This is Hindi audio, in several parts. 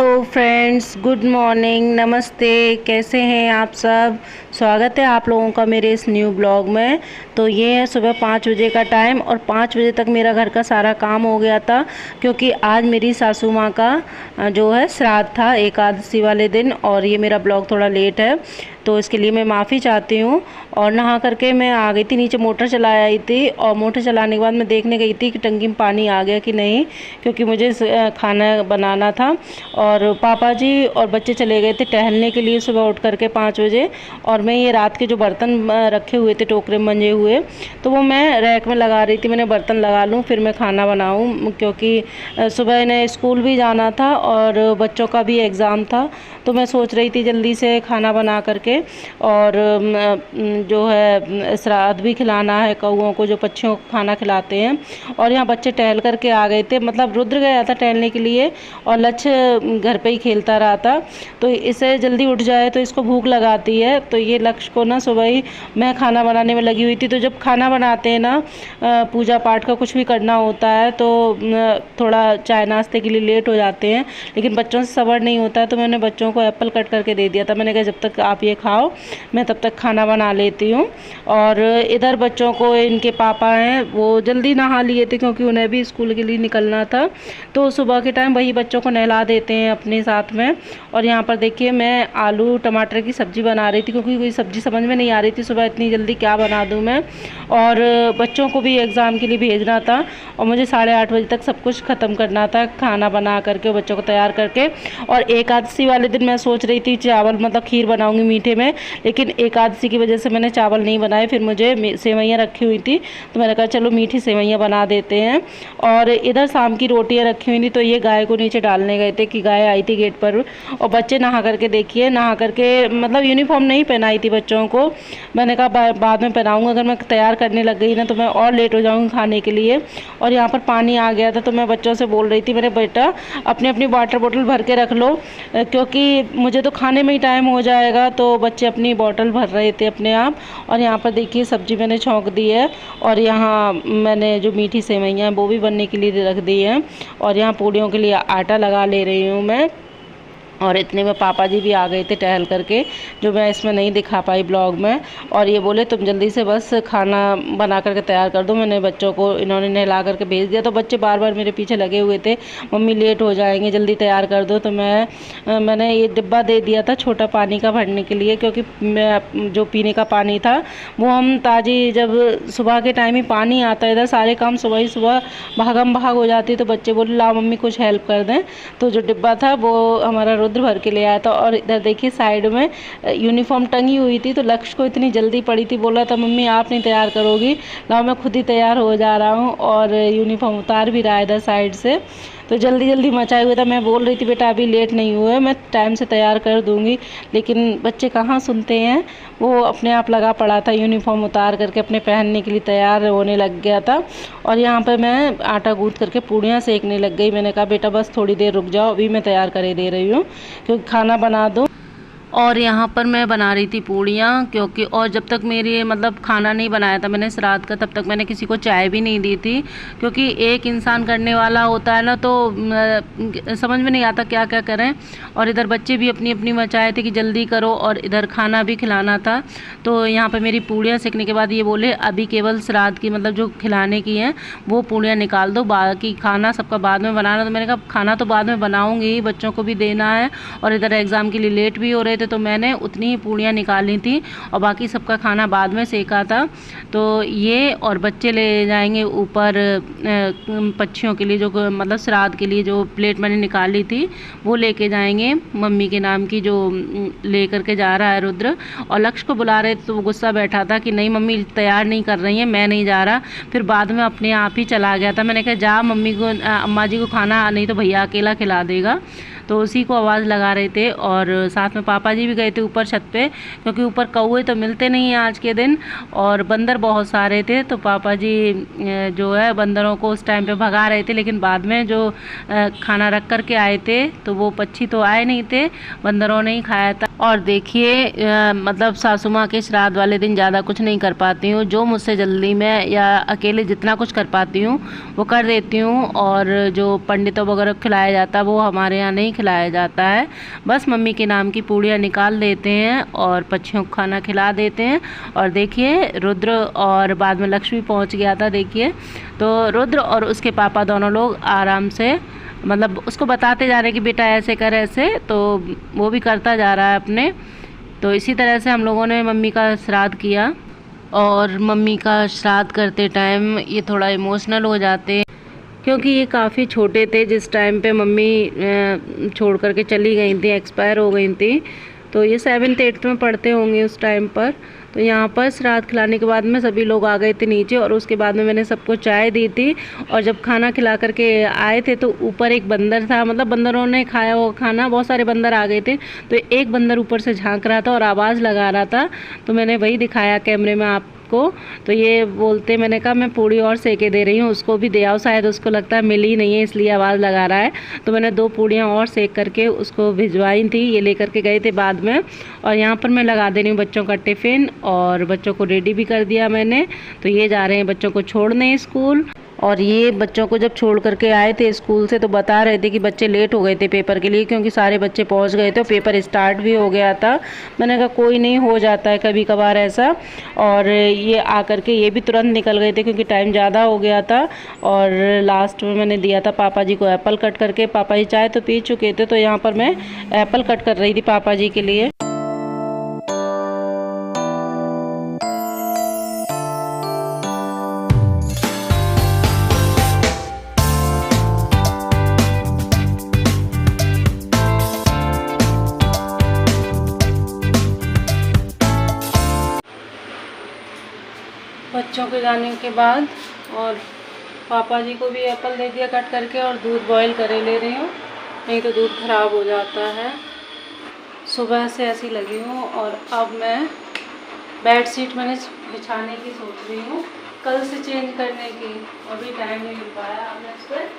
तो फ्रेंड्स, गुड मॉर्निंग, नमस्ते। कैसे हैं आप सब? स्वागत है आप लोगों का मेरे इस न्यू ब्लॉग में। तो ये है सुबह 5 बजे का टाइम और 5 बजे तक मेरा घर का सारा काम हो गया था, क्योंकि आज मेरी सासू माँ का जो है श्राद्ध था एकादशी वाले दिन। और ये मेरा ब्लॉग थोड़ा लेट है तो इसके लिए मैं माफ़ी चाहती हूँ। और नहा करके मैं आ गई थी नीचे, मोटर चला आई थी और मोटर चलाने के बाद मैं देखने गई थी कि टंकी में पानी आ गया कि नहीं, क्योंकि मुझे खाना बनाना था। और पापा जी और बच्चे चले गए थे टहलने के लिए सुबह उठ करके 5 बजे। और मैं ये रात के जो बर्तन रखे हुए थे टोकरे में मंजे हुए, तो वो मैं रैक में लगा रही थी। मैंने बर्तन लगा लूँ फिर मैं खाना बनाऊँ, क्योंकि सुबह इन्हें स्कूल भी जाना था और बच्चों का भी एग्ज़ाम था। तो मैं सोच रही थी जल्दी से खाना बना करके और जो है श्राद्ध भी खिलाना है कौओं को, जो पक्षियों को खाना खिलाते हैं। और यहाँ बच्चे टहल करके आ गए थे, मतलब रुद्र गया था टहलने के लिए और लक्ष्य घर पे ही खेलता रहा था। तो इसे जल्दी उठ जाए तो इसको भूख लगाती है। तो ये लक्ष्य को ना सुबह ही मैं खाना बनाने में लगी हुई थी। तो जब खाना बनाते हैं ना, पूजा पाठ का कुछ भी करना होता है तो थोड़ा चाय नाश्ते के लिए लेट हो जाते हैं, लेकिन बच्चों से सब्र नहीं होता है। तो मैंने बच्चों को एप्पल कट करके दे दिया था। मैंने कहा जब तक आप ये खाओ मैं तब तक खाना बना लेती हूँ। और इधर बच्चों को, इनके पापा हैं वो जल्दी नहा लिए थे क्योंकि उन्हें भी स्कूल के लिए निकलना था। तो सुबह के टाइम वही बच्चों को नहला देते हैं अपने साथ में। और यहाँ पर देखिए मैं आलू टमाटर की सब्ज़ी बना रही थी, क्योंकि कोई सब्ज़ी समझ में नहीं आ रही थी सुबह इतनी जल्दी क्या बना दूँ मैं। और बच्चों को भी एग्ज़ाम के लिए भेजना था और मुझे 8:30 बजे तक सब कुछ ख़त्म करना था, खाना बना करके बच्चों को तैयार करके। और एकादशी वाले दिन मैं सोच रही थी चावल, मतलब खीर बनाऊंगी मीठे में, लेकिन एकादशी की वजह से मैंने चावल नहीं बनाए। फिर मुझे सेवइयाँ रखी हुई थी तो मैंने कहा चलो मीठी सेवइयाँ बना देते हैं। और इधर शाम की रोटियाँ रखी हुई थी तो ये गाय को नीचे डालने गए थे कि गाय आई थी गेट पर। और बच्चे नहा करके, देखिए नहा करके, मतलब यूनिफॉर्म नहीं पहनाई थी बच्चों को। मैंने कहा बाद में पहनाऊँगा, अगर मैं तैयार करने लग गई ना तो मैं और लेट हो जाऊँगी खाने के लिए। और यहाँ पर पानी आ गया था तो मैं बच्चों से बोल रही थी मेरे बेटा अपनी अपनी वाटर बोतल भर के रख लो, क्योंकि मुझे तो खाने में ही टाइम हो जाएगा। तो बच्चे अपनी बोतल भर रहे थे अपने आप। और यहाँ पर देखिए सब्ज़ी मैंने छौंक दी है और यहाँ मैंने जो मीठी सेवइयाँ हैं वो भी बनने के लिए रख दी हैं। और यहाँ पूड़ियों के लिए आटा लगा ले रही हूँ मैं। और इतने में पापा जी भी आ गए थे टहल करके, जो मैं इसमें नहीं दिखा पाई ब्लॉग में। और ये बोले तुम जल्दी से बस खाना बना करके तैयार कर दो। मैंने बच्चों को, इन्होंने नहला करके भेज दिया। तो बच्चे बार बार मेरे पीछे लगे हुए थे, मम्मी लेट हो जाएंगे जल्दी तैयार कर दो। तो मैंने ये डिब्बा दे दिया था छोटा पानी का भरने के लिए, क्योंकि मैं जो पीने का पानी था वो हम ताज़ी, जब सुबह के टाइम ही पानी आता है इधर, सारे काम सुबह ही सुबह भागम भाग हो जाती है। तो बच्चे बोले लाओ मम्मी कुछ हेल्प कर दें। तो जो डिब्बा था वो हमारा रुद्र भर के ले आया था। और इधर देखिए साइड में यूनिफॉर्म टंगी हुई थी तो लक्ष्य को इतनी जल्दी पड़ी थी, बोला था मम्मी आप नहीं तैयार करोगी, लाओ मैं खुद ही तैयार हो जा रहा हूँ। और यूनिफॉर्म उतार भी रहा है इधर साइड से। तो जल्दी जल्दी मचाए हुए था। मैं बोल रही थी बेटा अभी लेट नहीं हुए, मैं टाइम से तैयार कर दूँगी, लेकिन बच्चे कहाँ सुनते हैं। वो अपने आप लगा पड़ा था, यूनिफॉर्म उतार करके अपने पहनने के लिए तैयार होने लग गया था। और यहाँ पर मैं आटा गूँथ करके पूड़ियाँ सेकने लग गई। मैंने कहा बेटा बस थोड़ी देर रुक जाओ, अभी मैं तैयार करे दे रही हूँ, क्योंकि खाना बना दो। और यहाँ पर मैं बना रही थी पूड़ियाँ, क्योंकि और जब तक मेरी, मतलब खाना नहीं बनाया था मैंने श्राद्ध का, तब तक मैंने किसी को चाय भी नहीं दी थी। क्योंकि एक इंसान करने वाला होता है ना तो समझ में नहीं आता क्या क्या करें। और इधर बच्चे भी अपनी अपनी मचाए थे कि जल्दी करो, और इधर खाना भी खिलाना था। तो यहाँ पर मेरी पूड़ियाँ सेकने के बाद ये बोले अभी केवल श्राद्ध की, मतलब जो खिलाने की हैं वो पूड़ियाँ निकाल दो, बाकी खाना सबका बाद में बनाना। तो मैंने कहा खाना तो बाद में बनाऊँगी, बच्चों को भी देना है और इधर एग्ज़ाम के लिए लेट भी हो रहे थे। तो मैंने उतनी ही पूड़ियाँ निकाली थी और बाकी सबका खाना बाद में सेका था। तो ये और बच्चे ले जाएंगे ऊपर पक्षियों के लिए, जो मतलब श्राद्ध के लिए जो प्लेट मैंने निकाली थी वो लेके जाएंगे मम्मी के नाम की, जो ले करके जा रहा है रुद्र। और लक्ष्य को बुला रहे थे तो वो गुस्सा बैठा था कि नहीं मम्मी तैयार नहीं कर रही हैं, मैं नहीं जा रहा। फिर बाद में अपने आप ही चला गया था। मैंने कहा जा मम्मी को, अम्मा जी को खाना, नहीं तो भैया अकेला खिला देगा। तो उसी को आवाज़ लगा रहे थे। और साथ में पापा जी भी गए थे ऊपर छत पे, क्योंकि ऊपर कौवे तो मिलते नहीं हैं आज के दिन, और बंदर बहुत सारे थे। तो पापा जी जो है बंदरों को उस टाइम पे भगा रहे थे, लेकिन बाद में जो खाना रख कर के आए थे तो वो पक्षी तो आए नहीं थे, बंदरों ने ही खाया था। और देखिए मतलब सासू माँ के श्राद्ध वाले दिन ज़्यादा कुछ नहीं कर पाती हूँ, जो मुझसे जल्दी में या अकेले जितना कुछ कर पाती हूँ वो कर देती हूँ। और जो पंडितों वगैरह खिलाया जाता है वो हमारे यहाँ नहीं खिलाया जाता है। बस मम्मी के नाम की पूड़ियाँ निकाल देते हैं और पक्षियों को खाना खिला देते हैं। और देखिए रुद्र और बाद में लक्ष्मी पहुंच गया था। देखिए तो रुद्र और उसके पापा दोनों लोग आराम से मतलब उसको बताते जा रहे हैं कि बेटा ऐसे कर ऐसे, तो वो भी करता जा रहा है अपने। तो इसी तरह से हम लोगों ने मम्मी का श्राद्ध किया। और मम्मी का श्राद्ध करते टाइम ये थोड़ा इमोशनल हो जाते हैं, क्योंकि ये काफ़ी छोटे थे जिस टाइम पे मम्मी छोड़ करके चली गई थी, एक्सपायर हो गई थी। तो ये 7th 8th में पढ़ते होंगे उस टाइम पर। तो यहाँ पर श्राद्ध खिलाने के बाद में सभी लोग आ गए थे नीचे, और उसके बाद में मैंने सबको चाय दी थी। और जब खाना खिला करके आए थे तो ऊपर एक बंदर था, मतलब बंदरों ने खाया वो खाना, बहुत सारे बंदर आ गए थे। तो एक बंदर ऊपर से झांक रहा था और आवाज़ लगा रहा था, तो मैंने वही दिखाया कैमरे में आपको। तो ये बोलते, मैंने कहा मैं पूड़ी और सेके दे रही हूँ, उसको भी दे आओ, शायद उसको लगता है मिली नहीं है इसलिए आवाज़ लगा रहा है। तो मैंने 2 पूड़ियाँ और सेक करके उसको भिजवाई थी, ये लेकर के गए थे बाद में। और यहाँ पर मैं लगा दे रही हूँ बच्चों का टिफ़िन, और बच्चों को रेडी भी कर दिया मैंने। तो ये जा रहे हैं बच्चों को छोड़ने स्कूल। और ये बच्चों को जब छोड़ करके आए थे स्कूल से तो बता रहे थे कि बच्चे लेट हो गए थे पेपर के लिए, क्योंकि सारे बच्चे पहुंच गए थे, पेपर स्टार्ट भी हो गया था। मैंने कहा कोई नहीं, हो जाता है कभी कभार ऐसा। और ये आकर के ये भी तुरंत निकल गए थे क्योंकि टाइम ज़्यादा हो गया था। और लास्ट में मैंने दिया था पापा जी को एप्पल कट करके, पापा जी चाय तो पी चुके थे, तो यहाँ पर मैं एप्पल कट कर रही थी पापा जी के लिए। बच्चों के जाने के बाद और पापा जी को भी एप्पल दे दिया कट करके, और दूध बॉईल करे ले रही हूँ, नहीं तो दूध ख़राब हो जाता है। सुबह से ऐसी लगी हूँ। और अब मैं बेड शीट मैंने बिछाने की सोच रही हूँ, कल से चेंज करने की, अभी टाइम नहीं मिल पाया। अब मैं इस पर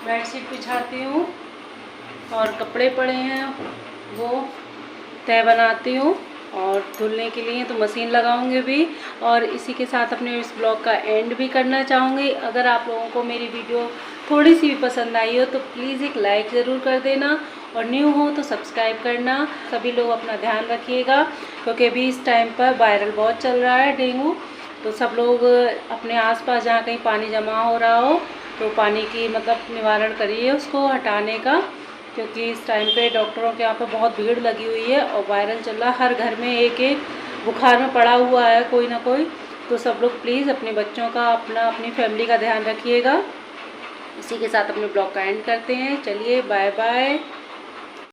बेड शीट बिछाती हूँ और कपड़े पड़े हैं वो तय बनाती हूँ, और धुलने के लिए तो मशीन लगाऊंगी भी। और इसी के साथ अपने इस ब्लॉग का एंड भी करना चाहूँगी। अगर आप लोगों को मेरी वीडियो थोड़ी सी भी पसंद आई हो तो प्लीज़ एक लाइक ज़रूर कर देना, और न्यू हो तो सब्सक्राइब करना। सभी लोग अपना ध्यान रखिएगा, क्योंकि अभी इस टाइम पर वायरल बहुत चल रहा है डेंगू। तो सब लोग अपने आसपास जहाँ कहीं पानी जमा हो रहा हो तो पानी की मतलब निवारण करिए, उसको हटाने का, क्योंकि इस टाइम पे डॉक्टरों के यहाँ पे बहुत भीड़ लगी हुई है और वायरल चल रहा है। हर घर में एक एक बुखार में पड़ा हुआ है कोई ना कोई। तो सब लोग प्लीज़ अपने बच्चों का, अपनी फैमिली का ध्यान रखिएगा। इसी के साथ अपने ब्लॉग का एंड करते हैं। चलिए बाय बाय।